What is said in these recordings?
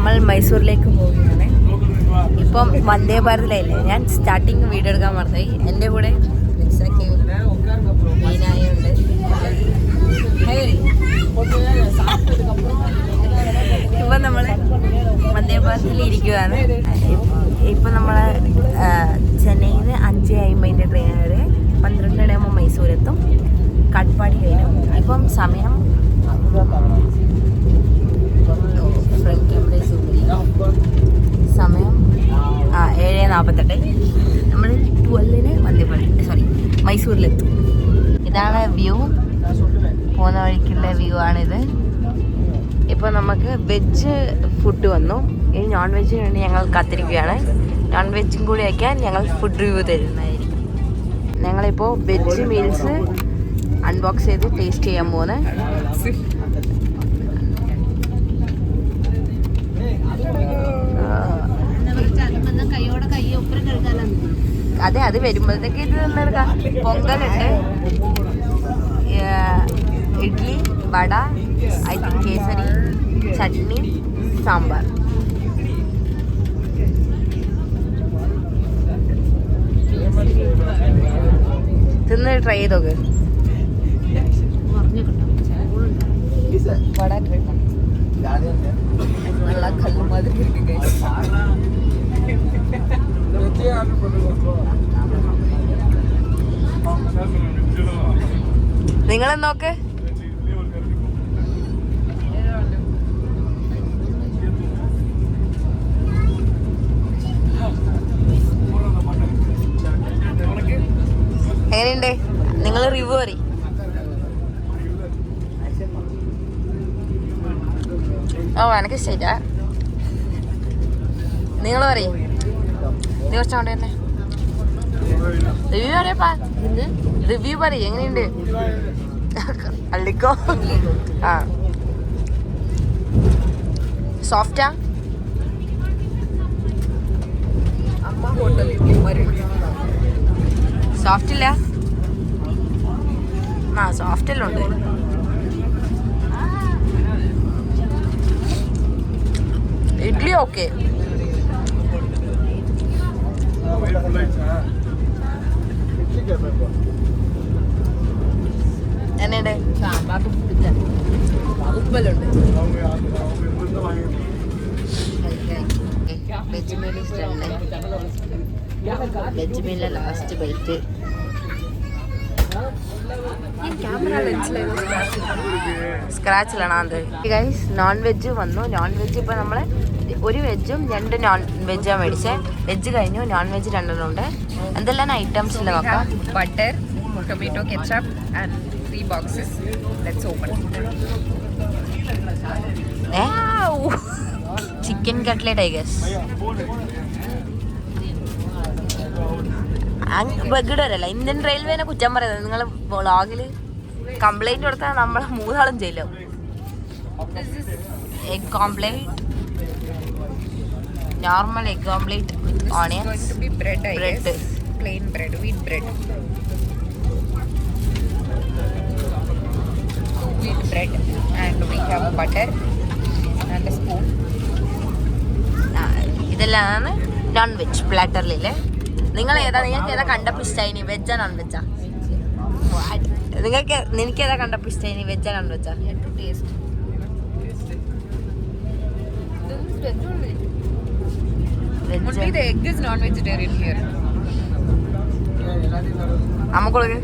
നമ്മൾ മൈസൂരിലേക്ക് പോവുകയാണ്. ഇപ്പം വന്ദേ ഭാരതിലല്ലേ, ഞാൻ സ്റ്റാർട്ടിങ് വീഡിയോ എടുക്കാൻ മറന്നുപോയി. എൻ്റെ കൂടെ മീനായുണ്ട്. ഇപ്പം നമ്മൾ വന്ദേ ഭാരതിൽ ഇരിക്കുകയാണ്. ഇപ്പം നമ്മൾ ചെന്നൈയിൽ നിന്ന് 5:50 ട്രെയിൻ വരെ 12 മണിയാകുമ്പോൾ മൈസൂരെത്തും. കട്പാടി കഴിഞ്ഞു. ഇപ്പം സമയം ഫ്രണ്ട് ക്യാമറ സമയം 7:48. നമ്മൾ 12-ന് വന്ദേ ഭാരത് മൈസൂരിലെത്തും. ഇതാണ് വ്യൂ, പോകുന്ന വഴിക്കുള്ള വ്യൂ ആണിത്. ഇപ്പോൾ നമുക്ക് വെജ് ഫുഡ് വന്നു. ഇനി നോൺ വെജിന് വേണ്ടി ഞങ്ങൾ കാത്തിരിക്കുകയാണ്. നോൺ വെജും കൂടി വയ്ക്കാൻ ഞങ്ങൾ ഫുഡ് റിവ്യൂ തരുന്നതായിരിക്കും. ഞങ്ങളിപ്പോൾ വെജ് മീൽസ് അൺബോക്സ് ചെയ്ത് ടേസ്റ്റ് ചെയ്യാൻ പോകുന്നത്. അതെ, അത് വരുമ്പോഴത്തേക്ക് ഇത് നിന്നെടുക്കാം. പൊങ്കലുണ്ട്, ഇഡ്ഡലി, വട, ഐ തിങ്ക് കേസരി, ചട്നി, സാമ്പാർ. തിന്ന് ട്രൈ ചെയ്തോക്ക്. വട നല്ല കല്ല് മാതിരി. നിങ്ങളെന്നോക്ക്. എങ്ങനെയുണ്ട്? നിങ്ങൾ റിവ്യൂ പറയും. എനിക്ക് ഇഷ്ടമായിട്ടാ. നിങ്ങൾ പറയും. നീ കുറച്ചുകൊണ്ട് തന്നെ റിവ്യൂ പറയപ്പാ. റിവ്യൂ പറയും. എങ്ങനെയുണ്ട്? അള്ളിക്കോ. ആ, സോഫ്റ്റാ. സോഫ്റ്റ് ഇല്ല. ആ, സോഫ്റ്റ് എല്ലാം ഉണ്ട്. ഇഡ്ഡലി ഓക്കെ. എന്നുണ്ട്? ഉപ്പലുണ്ട്. വെജ് മീൽ ഇഷ്ടമല്ലേ? വെജ് മീലിലെ ലാസ്റ്റ് ബൈറ്റ്. സ്ക്രാച്ചിലാണ് അത്. ഗൈസ്, നോൺ വെജ് വന്നു. നോൺ വെജ് ഇപ്പം നമ്മൾ ഒരു വെജും 2 നോൺ വെജാണ് മേടിച്ചത്. വെജ് കഴിഞ്ഞു, നോൺ വെജ് 2 ഉണ്ട്. എന്തെല്ലാം ഐറ്റംസ് ഇല്ല നോക്കാം. Butter, tomato ketchup and 3 boxes. Let's open. Chicken cutlet I guess. ബഗഡല്ല. ഇന്ത്യൻ റെയിൽവേനെ കുറ്റം പറയുന്നത്. നിങ്ങൾ വ്ളോഗിൽ കംപ്ലൈൻറ്റ് കൊടുത്താൽ നമ്മളെ 3 ആളും ചെയ്യില്ല. Egg omelette, normal egg omelette with onions. It's going to be bread, I guess. Plain bread, wheat bread. Wheat bread, and we have butter and a spoon. ഇതെല്ലാം നോൺ വെജ് പ്ലാറ്ററിലെ. നിങ്ങൾക്ക് ഏതാ കണ്ടപ്പോൾ ഇഷ്ടമായി? വെജാ നോൺ വെജാ? നിനക്ക് ഏതാ കണ്ടപ്പോൾ ഇഷ്ടമായി? വെജാ നോൺ വെജാ? Only the egg is non-vegetarian here. അമ്മക്കൊടുക്ക്.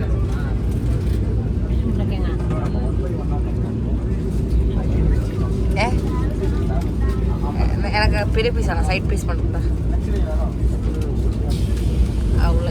எனக்கு பெரிய பீஸ் ஆனால் சைட் பீஸ் பண்ணுறா உள்ளே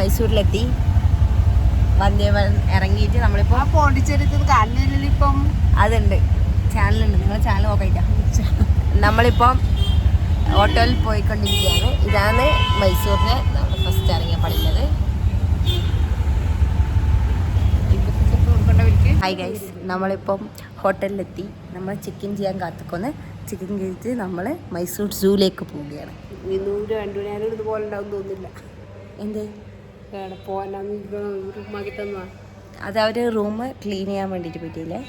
മൈസൂരിലെത്തി. വന്ദേവൻ ഇറങ്ങിയിട്ട് നമ്മളിപ്പോൾ പോണ്ടിച്ചേരി കാണുന്നിപ്പം അതുണ്ട്, ചാനലുണ്ട്, നിങ്ങൾ ചാനൽ നോക്കിയിട്ടാ. നമ്മളിപ്പം ഓട്ടോയിൽ പോയിക്കൊണ്ടിരിക്കുകയാണ്. ഇതാണ് മൈസൂരിന് നമ്മൾ ഫസ്റ്റ് ഇറങ്ങിയ പടിയുള്ളത്. ഹായ് ഗൈസ്, നമ്മളിപ്പം ഹോട്ടലിലെത്തി. നമ്മൾ ചെക്ക് ഇൻ ചെയ്യാൻ കാത്തിക്കൊന്ന് ചെക്ക് ഇൻ ചെയ്തിട്ട് നമ്മൾ മൈസൂർ സൂവിലേക്ക് പോവുകയാണ്. 200 നേരം ഇതുപോലെ ഉണ്ടാവും തോന്നില്ല. എന്ത് റൂമാക്കി തന്നാ അത് അവർ റൂം ക്ലീൻ ചെയ്യാൻ വേണ്ടിയിട്ട് പറ്റിയില്ലേ.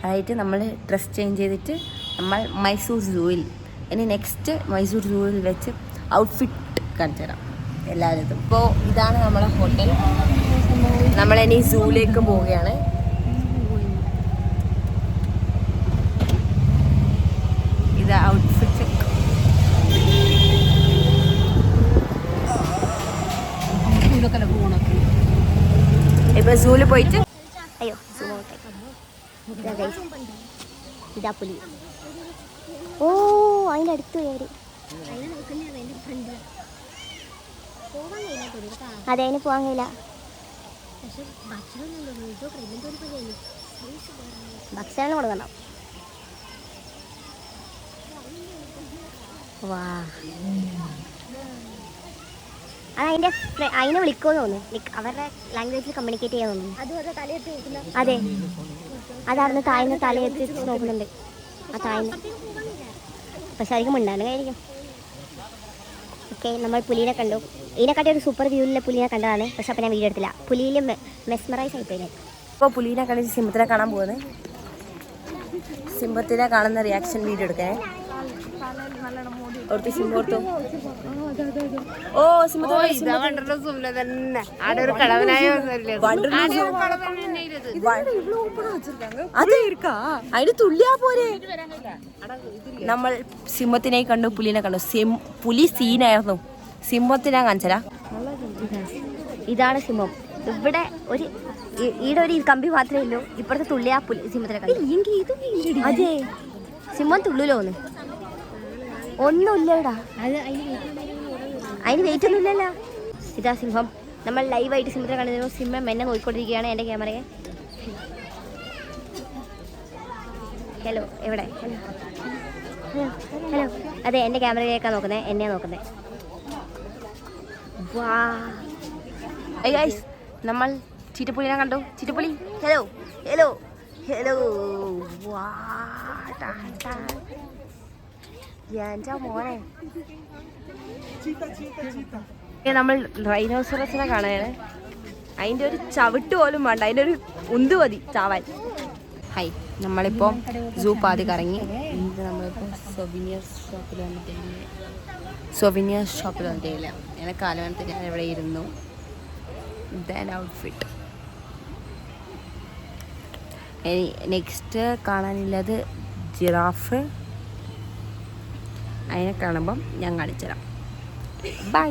അതായിട്ട് നമ്മൾ ഡ്രസ് ചേഞ്ച് ചെയ്തിട്ട് നമ്മൾ മൈസൂർ സൂവിൽ, ഇനി നെക്സ്റ്റ് മൈസൂർ സൂവിൽ വെച്ച് ഔട്ട്ഫിറ്റ് കാണിച്ചു തരാം എല്ലാവരും. ഇപ്പോൾ ഇതാണ് നമ്മളെ ഹോട്ടൽ. നമ്മളിനി സൂവിലേക്ക് പോവുകയാണ്. ഇത് ഔട്ട്ഫിറ്റ് ചെക്ക്. ഇപ്പൊ സൂല് പോയിട്ട് അയ്യോ ഇതാ പുലി. ഓ അതിൻ്റെ അടുത്ത് കയറി. അതെ, അതിന് പോകാൻ കഴിയില്ല. ഭക്ഷണം കൊടുക്കണം. വാ, അത് അതിനെ വിളിക്കുമെന്ന് തോന്നുന്നു. അവരുടെ ലാംഗ്വേജിൽ കമ്മ്യൂണിക്കേറ്റ് ചെയ്യാൻ തോന്നുന്നു. അതെ, അതവിടുന്ന് താഴ്ന്ന് തലയെത്തി നോക്കുന്നുണ്ട്. ആ താഴ്ന്ന് പക്ഷെ അധികം ഉണ്ടാകും. ഓക്കെ, നമ്മൾ പുലീനെ കണ്ടു. ഇതിനെക്കാട്ടി ഒരു സൂപ്പർ വ്യൂവിലെ പുലീനെ കണ്ടതാണ്. പക്ഷെ അപ്പം ഞാൻ വീഡിയോ എടുത്തില്ല. പുലിയിൽ മെസ്മറൈസ് ആയിപ്പോയി. ഇപ്പോൾ പുലീനെ കണ്ടിട്ട് സിംഹത്തിനെ കാണാൻ പോകുന്നത്. സിംഹത്തിനെ കാണുന്ന റിയാക്ഷൻ വീഡിയോ എടുക്കണേ. ഓർത്ത് സിംഹം ഓർത്തു. ഓ അതിന് തുള്ളിയാ പോരെ. നമ്മൾ സിംഹത്തിനെ കണ്ടു, പുലിനെ കണ്ടു. പുലി സീനായിരുന്നു. സിംഹത്തിനെ കാണിച്ചരാ. ഇതാണ് സിംഹം. ഇവിടെ ഈടെ ഒരു കമ്പി മാത്രമേ ഉള്ളൂ. ഇപ്പുറത്തെ തുള്ളിയാ സിംഹത്തിനെ കണ്ടു. അതെ, സിംഹം തുള്ളൂലോന്ന് ഒന്നുമില്ലടാ. അതിന് വെയിറ്റ് ഒന്നും ഇല്ലല്ലോ. ഇതാ സിംഹം. നമ്മൾ ലൈവായിട്ട് സിംഹത്തിനെ കണ്ടിരുന്നു. സിംഹം എന്നെ നോക്കിക്കൊണ്ടിരിക്കുകയാണ് എൻ്റെ ക്യാമറയെ. ഹലോ, എവിടെ? ഹലോ, അതെ, എൻ്റെ ക്യാമറയിലേക്കാണ് നോക്കുന്നത്, എന്നെയാണ് നോക്കുന്നത്. വാ ഗൈസ്, നമ്മൾ ചീറ്റപ്പുലിനെ കണ്ടു. ചീറ്റപ്പുലി ഹലോ ഹലോ ഹലോ. വാ മോനെ, നമ്മൾ റൈനോസറസിനെ കാണാനാണ്. അതിൻ്റെ ഒരു ചവിട്ട് പോലും വേണ്ട, അതിൻ്റെ ഒരു ഉന്ത് മതി ചാവാൻ. ഹൈ, നമ്മളിപ്പോൾ സൂ പാതി കറങ്ങി. നമ്മളിപ്പോൾ സൊവിനിയർ ഷോപ്പിൽ വന്നിട്ടില്ല. എൻ്റെ കാലമാനത്തിൽ ഞാൻ ഇവിടെ ഇരുന്നു. ഇതാണ് ഔട്ട്ഫിറ്റ്. ഇനി നെക്സ്റ്റ് കാണാനുള്ളത് ജിറാഫ്. അതിനെ കാണുമ്പം ഞാൻ കാണിച്ചു തരാം. ബൈ.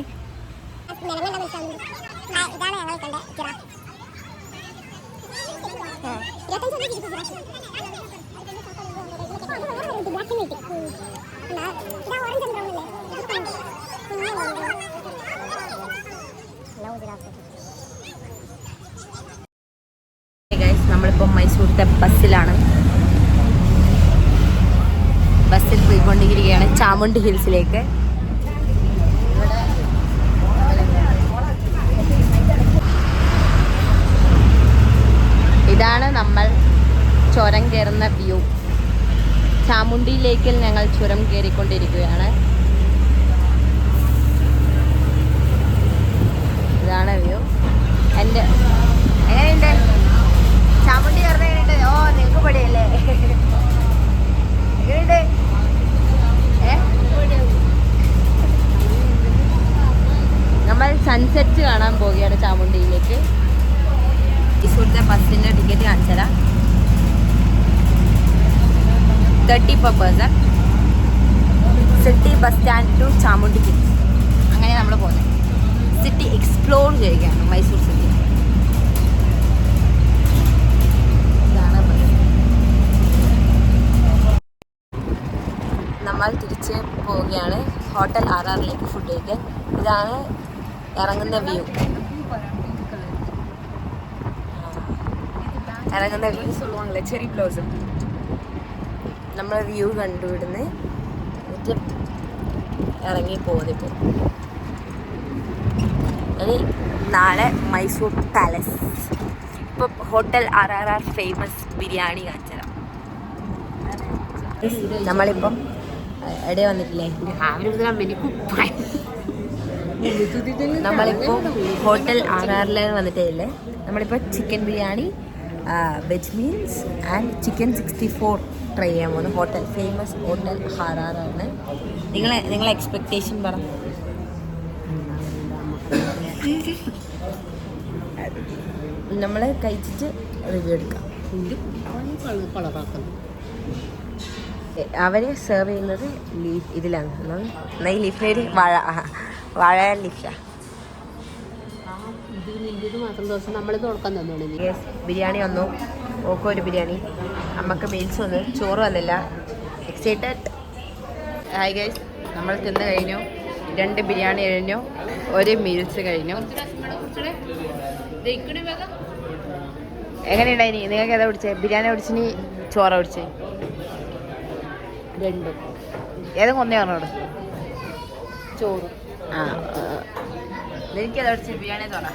നമ്മളിപ്പോൾ മൈസൂരിലത്തെ ബസ്സിലാണ്. ബസ്സിൽ പോയിക്കൊണ്ടിരിക്കുകയാണ് ചാമുണ്ഡി ഹിൽസിലേക്ക്. ഇതാണ് നമ്മൾ ചുരം കയറുന്ന വ്യൂ. ചാമുണ്ഡി ലേക്കിൽ ഞങ്ങൾ ചുരം കയറിക്കൊണ്ടിരിക്കുകയാണ്. ഇതാണ് വ്യൂ. എൻ്റെ എങ്ങനെയുണ്ട് ചാമുണ്ഡി കയറുന്ന? എങ്ങനെയുണ്ട്? ഓ, നിങ്ങൾക്ക് പടിയല്ലേ? എങ്ങനെയുണ്ട്? നമ്മൾ സൺസെറ്റ് കാണാൻ പോവുകയാണ് ചാമുണ്ഡിയിലേക്ക്. മൈസൂരിലത്തെ ബസ്സിൻ്റെ ടിക്കറ്റ് കാണിച്ചാൽ 30 per person. City bus stand to Chamundi hills. അങ്ങനെ നമ്മൾ പോകുന്നത്. സിറ്റി എക്സ്പ്ലോർ ചെയ്യുകയാണ്, മൈസൂർ സിറ്റി. ഇതാണ് നമ്മൾ തിരിച്ച് പോവുകയാണ് ഹോട്ടൽ RRലേക്ക് ഫുഡ് കഴിക്കാൻ. ഇതാണ് ഇറങ്ങുന്ന വ്യൂ. ഇറങ്ങുന്ന சொல்லுவாங்களே ചെറി ബ്ലോസം. നമ്മൾ വ്യൂ കണ്ടുവിടുന്ന് എന്നിട്ട് ഇറങ്ങി പോകുന്നിപ്പോൾ. ഇനി നാളെ മൈസൂർ പാലസ്. ഇപ്പം ഹോട്ടൽ RRR ഫേമസ് ബിരിയാണി കാണിച്ചതാണ്. നമ്മളിപ്പം എവിടെ വന്നിട്ടില്ലേ? നമ്മളിപ്പോൾ ഹോട്ടൽ RRR വന്നിട്ടില്ലേ? നമ്മളിപ്പോൾ chicken biryani, veg meals and chicken 64 try ചെയ്യാൻ പോകുന്നു. ഹോട്ടൽ ഫേമസ് ഹോട്ടൽ RRR ആണ്. നിങ്ങളെ എക്സ്പെക്റ്റേഷൻ പറ. നമ്മൾ കഴിച്ചിട്ട് റിവ്യൂ എടുക്കാം. അവരെ സെർവ് ചെയ്യുന്നത് ലീഫ് ഇതിലാണ്. ഈ ലീഫിനൊരു വാഴ ലീഫാ. ബിരിയാണി വന്നു. ഓക്കോ ഒരു ബിരിയാണി. അമ്മക്ക് മീൽസ് വന്നു. ചോറ് വന്നില്ല. എക്സൈറ്റഡ്. ഹായ് ഗൈസ്, നമ്മൾ തിന്ന് കഴിഞ്ഞു. 2 ബിരിയാണി കഴിഞ്ഞു, 1 മീൽസ് കഴിഞ്ഞു. എങ്ങനെയുണ്ടായിനി? നിങ്ങൾക്ക് ഏതാ പിടിച്ചേ? ബിരിയാണി പിടിച്ചിനി ചോറ പിടിച്ചേ? 2 ഏതും കൊന്നേ പറഞ്ഞോട്. ചോറ്. എനിക്കേതാ പിടിച്ചേ? ബിരിയാണി ചോറ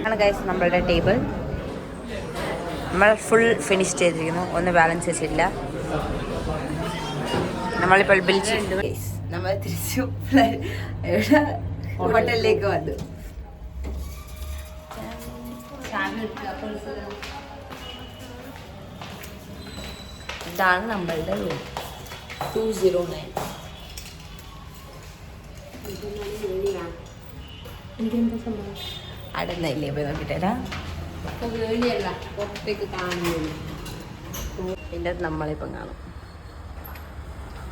ആണ് ഗൈസ്. നമ്മളുടെ ടേബിൾ നമ്മൾ ഫുൾ ഫിനിഷ് ചെയ്തിരിക്കുന്നു. ഒന്ന് ബാലൻസ് വെച്ചിട്ടില്ല. നമ്മളിപ്പോൾ ബിൽ ചെയ്തു. നമ്മൾ തിരിച്ചു ഹോട്ടലിലേക്ക് വന്നു. ഇതാണ് നമ്മളുടെ റൂം 209. അടന്നില്ലേ? പോയി നോക്കിട്ടേരാ. ഇതിൻ്റെ നമ്മളിപ്പം കാണും.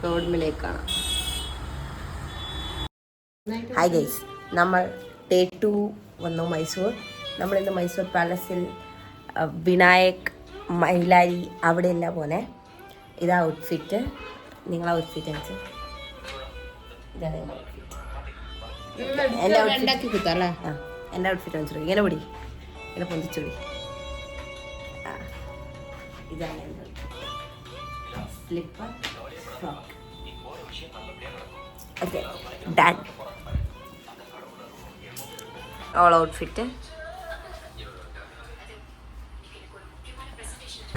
റോഡ്മിലേക്ക് കാണാം. ഹായ് ഗൈസ്, നമ്മൾ ഡേ 2 വന്നു മൈസൂർ. നമ്മളിന്ന് മൈസൂർ പാലസിൽ വിനായക്, മൈലാരി അവിടെയല്ല പോലെ. ഇതാ ഔട്ട്ഫിറ്റ്. നിങ്ങളെ ഔട്ട്ഫിറ്റ് അയച്ചു. ഇതാണ് നിങ്ങളെ ഔട്ട്ഫിറ്റ്. എൻ്റെ ഔട്ട്ഫിറ്റ് എൻ്റെ ഔട്ട്ഫിറ്റ് അയച്ചു. ഇങ്ങനെ പൊടി, ഇങ്ങനെ പൊന്തിച്ചൊടി. ഇതാണ് എൻ്റെ slipper frock. Okay, done. All outfit.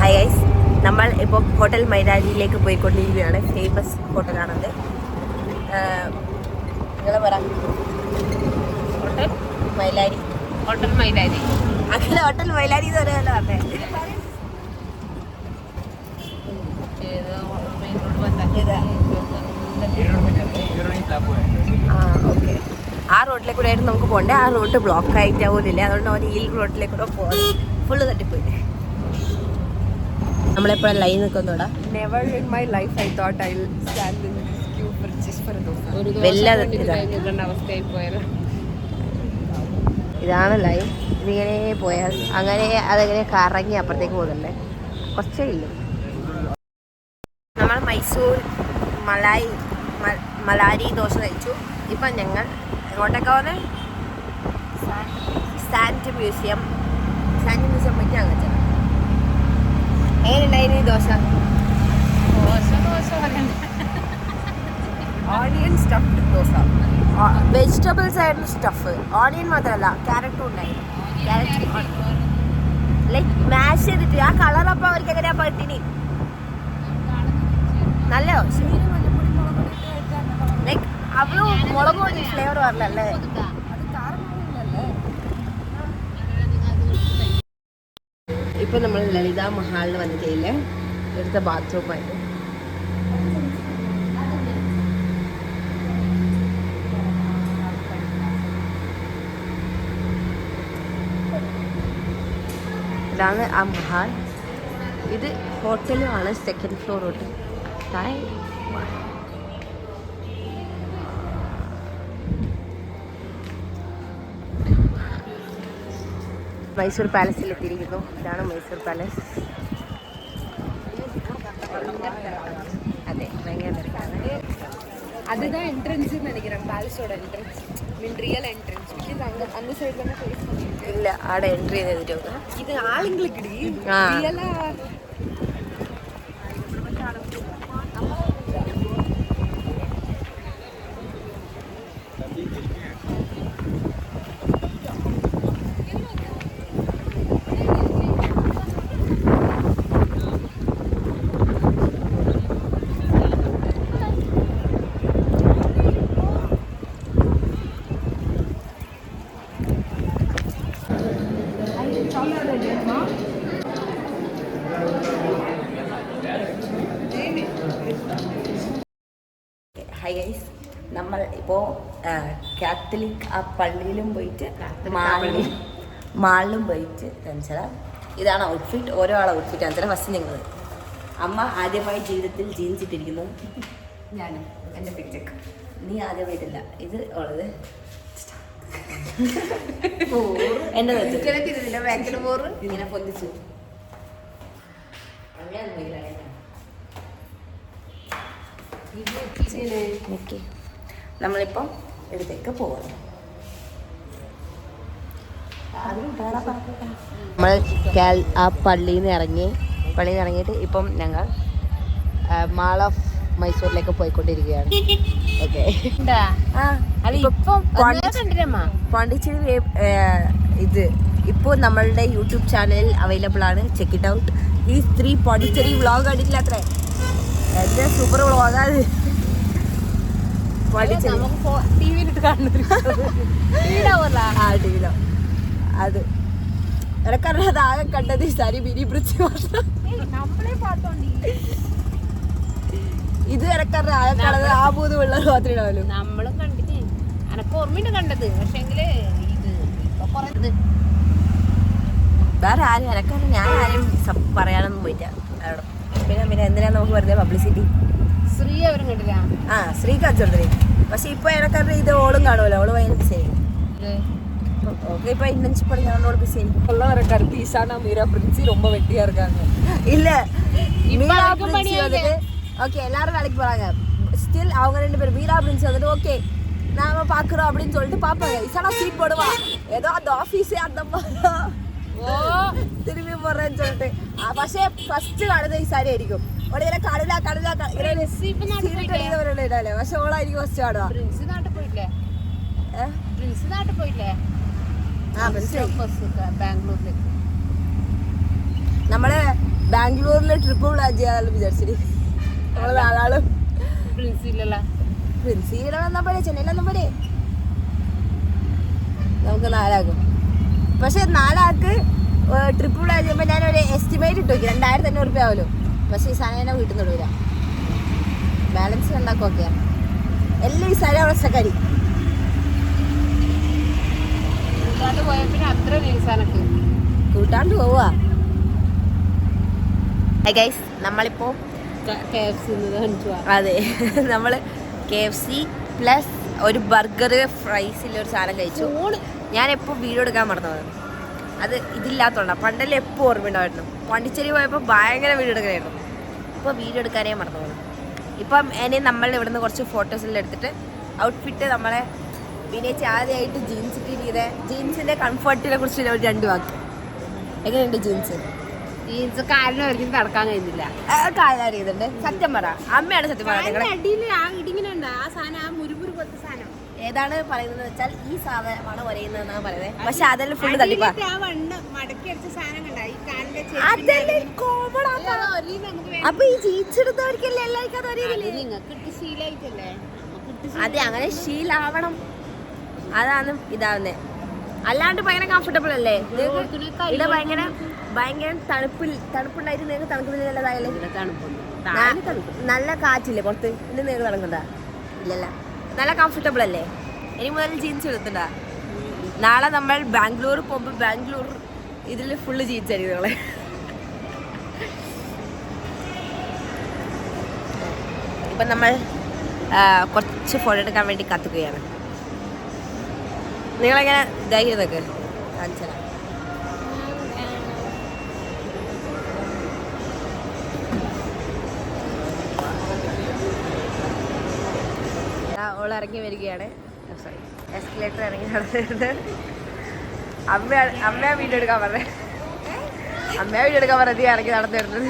Hi guys, നമ്മൾ ഇപ്പോൾ ഹോട്ടൽ മൈലാരിയിലേക്ക് പോയിക്കൊണ്ടിരിക്കുകയാണ്. ഫേമസ് ഹോട്ടലാണത്. നിങ്ങൾ പറ. ഹോട്ടൽ മൈലാരി. ഹോട്ടൽ മൈലാരി. അങ്ങനെ ഹോട്ടൽ മൈലാരി എന്ന് പറയാനല്ലോ അതെ. ഓക്കെ, ആ റോഡിലേക്ക് കൂടെ ആയിരുന്നു നമുക്ക് പോകണ്ടേ. ആ റോഡ് ബ്ലോക്ക് ആയിട്ടാവുന്നില്ല. അതുകൊണ്ട് അവൻ ഈ റോഡിലേക്ക് കൂടെ പോകാൻ ഫുള്ള് തട്ടിപ്പോയി. നമ്മളെപ്പോഴും line നിൽക്കുന്നോടാ. Never in my life I thought I'll stand in this queue for just for a dosa. അവസ്ഥയായി പോയത്. ഇതാണ് ലൈൻ. ഇതിങ്ങനെ പോയാൽ അങ്ങനെ അതെങ്ങനെ കറങ്ങി അപ്പുറത്തേക്ക് പോകുന്നുണ്ട്. കുറച്ചേ ഇല്ല. നമ്മൾ മൈസൂർ മലാരി ദോശ കഴിച്ചു. ഇപ്പം ഞങ്ങൾ എങ്ങോട്ടൊക്കെ പോകുന്നത്? സാൻഡ് മ്യൂസിയം പറ്റി അങ്ങനെ. എങ്ങനെയുണ്ടായിരുന്നു ഈ dosa? Onion stuffed dosa. Vegetables ആയിരുന്നു സ്റ്റഫ്. ഓണിയൻ മാത്രമല്ല, ക്യാരറ്റും ഉണ്ടായിരുന്നു. ക്യാരറ്റ് ലൈക്ക് മാഷ് ചെയ്തിട്ട് ആ കളറപ്പം അവർക്ക് എങ്ങനെയാ പട്ടിനി. നല്ല ദോശ. ലൈക്ക് അവളും മുളക് പൊടി ഫ്ലേവർ പറഞ്ഞല്ലേ. ഇപ്പൊ നമ്മൾ ലളിത മഹാളിൽ വന്നിട്ടില്ലേ, ഇവിടുത്തെ ബാത്റൂമായിട്ട്. ഇതാണ് ആ മഹാൾ. ഇത് ഹോട്ടലുമാണ്. Second floor hotel. മൈസൂർ പാലസിൽ എത്തിയിരിക്കുന്നു. ഇതാണ് മൈസൂർ പാലസ്. അതെ, ഭയങ്കര തിരക്കാണ്. அதுதான் என்ட்ரன்ஸ் நினைக்கிறேன். பாலஸோட என்ட்ரன்ஸ். റിയൽ എൻട്രൻസ് അന്ന് സൈഡ് തന്നെ ഫേസ് பண்ணிட்டு ഇല്ല ആടെ എൻട്രി ചെയ്തിട്ട് ഇത് ആളുങ്ങൾക്ക് ആ. റിയലാ ഹൈ ഗൈസ്, നമ്മൾ ഇപ്പോൾ കാത്തലിക് ആ പള്ളിയിലും പോയിട്ട് മാളിലും പോയിട്ട് കാണിച്ചാൽ ഇതാണ് ഔട്ട്ഫിറ്റ്. ഓരോ ആളെ ഔട്ട്ഫിറ്റ് കാണിച്ചാൽ ഫസ്റ്റ് നിങ്ങൾ. അമ്മ ആദ്യമായി ജീവിതത്തിൽ ജീൻസ് ഇട്ടിരിക്കുന്നു. ഞാൻ എൻ്റെ പിക്ചർ നീ ആദ്യമായിട്ടില്ല, ഇത് ഉള്ളത് എൻ്റെ ബാക്കിൽ പോറ് ഇങ്ങനെ പൊന്തിച്ചു. നമ്മളിപ്പം ഇടത്തേക്ക് പോകണം. നമ്മൾ ആ പള്ളിയിൽ നിന്ന് ഇറങ്ങിയിട്ട് ഇപ്പം ഞങ്ങൾ മാൾ ഓഫ് മൈസൂരിലേക്ക് പോയിക്കൊണ്ടിരിക്കുകയാണ്. ഓക്കെ, പോണ്ടിച്ചേരി ഇത് ഇപ്പോൾ നമ്മളുടെ യൂട്യൂബ് ചാനലിൽ അവൈലബിൾ ആണ്. Check it out. ഈ സ്ത്രീ പോണ്ടിച്ചേരി വ്ളോഗ് കണ്ടിട്ടില്ല അത്രേ, എന്റെ സൂപ്പർ വ്ളോഗാണ്. ടിവിയിലിട്ട് കാണുന്നത് അത് എനക്കറിയാതെ ആകെ കണ്ടത് സാരി ബിനി ബ്രിഡ്ജ് മാത്രം. ഇത് എനക്കറിയാം ആകെ കണ്ടത് ആ 3 പിള്ളേർ മാത്രമേ ഉണ്ടാവുള്ളൂ. നമ്മളും കണ്ടിട്ട് എനക്ക് ഓർമ്മയുണ്ട് കണ്ടത്. പക്ഷെങ്കില് ഇത് വേറെ ആരും എനക്കറിയാം. ഞാൻ ആരും പറയാനൊന്നും പോയിട്ടാ. പിന്നെ എന്തിനാ നമുക്ക് വെറുതെ പബ്ലിസിറ്റി. ശ്രീ അവരും കണ്ടില്ല. ആ, ശ്രീ കാണിച്ചോണ്ടേ. പക്ഷെ ഇപ്പൊ എനക്കറിയാം ഇത് ഓളും കാണുമല്ലോ. ഓള് ഭയങ്കര ബിസി ആയിരിക്കും. ഇപ്പൊ ഇന്റേൺഷിപ്പ് പഠിക്കാനോട് ബിസി ആയിരിക്കും. கருத்து ஈசானா மீரா பிரின்சி ரொம்ப வெட்டியா இருக்காங்க. இல்ல மீரா பிரின்சி வந்துட்டு ஓகே எல்லாரும் வேலைக்கு போறாங்க. ஸ்டில் அவங்க 2 பேரும் மீரா பிரின்சி வந்துட்டு ஓகே நாம பாக்குறோம் அப்படின்னு சொல்லிட்டு பாப்பாங்க. இசானா சீட் போடுவா, ஏதோ அந்த ஆபீஸே அந்த திரும்பி போறேன்னு சொல்லிட்டு. പക്ഷേ ഫസ്റ്റ് കാണുന്നത് ഈ സാരി ആയിരിക്കും. ഓളിങ്ങനെ കടല ഇടാല്ലേ, പക്ഷെ ഓളായിരിക്കും ഫസ്റ്റ് കാണുക. നമ്മള് ബാംഗ്ലൂരിലെ ട്രിപ്പ് പ്ലാൻ ചെയ്യാൻ വിചാരിച്ചിട്ട് നമ്മള് 4 ആളും പ്രിൻസിയുടെ വന്നാ പോലെ ചെന്നൈയിലെന്നാ പോലെ നമുക്ക് 4 ആക്കും. പക്ഷെ 4 ആൾക്ക് ട്രിപ്പ് പ്ലാൻ ചെയ്യുമ്പോൾ ഞാനൊരു എസ്റ്റിമേറ്റ് ഇട്ട് നോക്കി 2500 രൂപ ആവുമല്ലോ. പക്ഷെ ഈ സാധനം തന്നെ വീട്ടിൽ നിന്ന് ഇടൂല. ബാലൻസ് ഉണ്ടാക്കും. ഓക്കെ, എല്ലാം ഈ സാരി അവിടെ സ്റ്റക്കാരി കൂട്ടാണ്ട് പോവാ. നമ്മളിപ്പോ അതെ നമ്മള് KFC പ്ലസ് ഒരു ബർഗർ ഫ്രൈസിൽ ഒരു സാധനം കഴിച്ചു. ഞാൻ എപ്പോൾ വീഡിയോ എടുക്കാൻ മറന്നത് അത് ഇതില്ലാത്തോണ്ടാ. പണ്ടെല്ലാം എപ്പോൾ ഓർമ്മയുണ്ടായിരുന്നു. പോണ്ടിച്ചേരി പോയപ്പോൾ ഭയങ്കര വീഡിയോ എടുക്കാനായിരുന്നു. ഇപ്പോൾ വീഡിയോ എടുക്കാനേ മറന്നു. ഇപ്പം ഇനി നമ്മൾ ഇവിടുന്ന് കുറച്ച് ഫോട്ടോസെല്ലാം എടുത്തിട്ട് ഔട്ട്ഫിറ്റ് നമ്മളെ വിനയിച്ച് ആദ്യമായിട്ട് ജീൻസ് ഇട്ടിരിക്കുന്നത്. ജീൻസിന്റെ കംഫർട്ടിനെ കുറിച്ച് 2 വാക്ക്. എങ്ങനെയുണ്ട് ജീൻസ്? ജീൻസ് കാലിന് ഒരിക്കലും നടക്കാൻ കഴിയുന്നില്ല. കാര്യം അറിയുന്നുണ്ട്. സത്യം പറ, അമ്മയാണ് സത്യം പറയുന്നത്. ഏതാണ് പറയുന്നത് വെച്ചാൽ ഈ സാധനമാണ് ഒരയുന്നതെന്നാണ് പറയുന്നത്. പക്ഷെ അതെല്ലാം ഫുള്ള് തട്ടിപ്പാ. അപ്പൊ ഈ ജീൻസ് എടുത്തവർക്കല്ലേ എല്ലാവർക്കും അത് അറിയില്ലേ? അതെ, അങ്ങനെ ശീലാവണം. അതാണ് ഇതാവുന്നേ. അല്ലാണ്ട് ഭയങ്കര കംഫർട്ടബിൾ അല്ലേ? ഇവിടെ ഭയങ്കര തണുപ്പുണ്ടായിട്ട് നിങ്ങൾക്ക് തണുക്കുന്നില്ലതായാലേ? നല്ല കാറ്റില്ലേ പുറത്ത്? ഇന്ന് നിങ്ങൾക്ക് തണുക്കണ്ട? ഇല്ലല്ല, നല്ല കംഫർട്ടബിൾ അല്ലേ? ഇനി മുതൽ ജീൻസ് എടുത്തണ്ട. നാളെ നമ്മൾ ബാംഗ്ലൂർ പോകുമ്പോൾ ബാംഗ്ലൂർ ഇതിൽ ഫുള്ള് ജീൻസ് ആയിരിക്കും നിങ്ങളെ. ഇപ്പം നമ്മൾ കുറച്ച് ഫോട്ടോ എടുക്കാൻ വേണ്ടി കത്തുകയാണ്. നിങ്ങളെങ്ങനെ ഇതായിരുന്നൊക്കെ കാണിച്ചാൽ ഓൾ ഇറങ്ങി വരികയാണ്. സോറി, എസ്കലേറ്റർ ഇറങ്ങി നടന്നിരുന്നത്. അമ്മ വീഡിയോ എടുക്കാൻ പറഞ്ഞേ, അമ്മയെ വീഡിയോ എടുക്കാൻ പറഞ്ഞത് ഇറങ്ങി നടന്നിരുന്നത്.